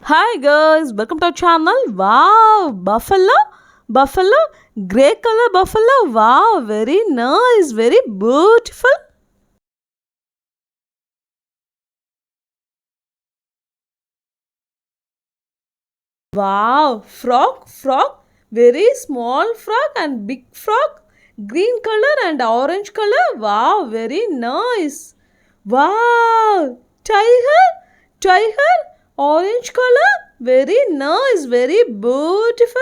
Hi guys, welcome to our channel. Wow, buffalo, grey color buffalo. Wow, very nice, very beautiful. Wow, frog, very small frog and big frog, green color and orange color. Wow, very nice. Wow, tiger, orange color. Very nice, very beautiful.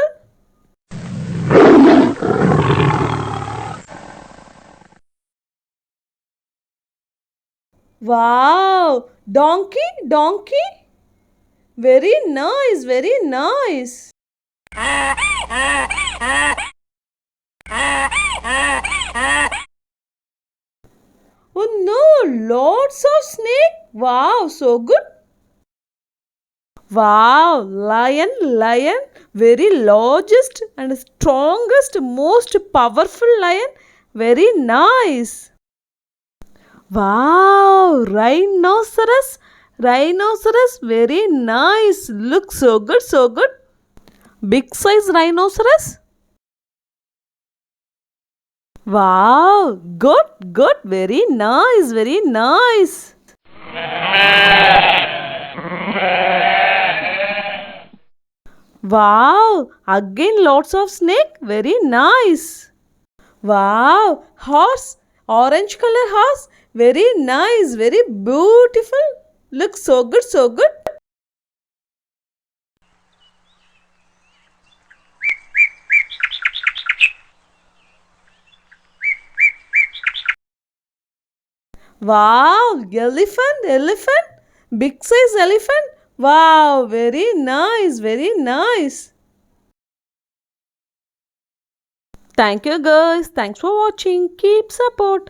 Wow, donkey. Very nice, very nice. Oh no, lots of snake. Wow, so good. Wow, lion, very largest and strongest, most powerful lion. Very nice. Wow, rhinoceros, very nice. Looks so good, so good. Big size rhinoceros. Wow, good, very nice, very nice. Wow, again lots of snake, very nice. Wow, horse, orange color horse, very nice, very beautiful. Looks so good, so good. Wow, elephant, big size elephant. Wow, very nice, very nice. Thank you guys. Thanks for watching. Keep support.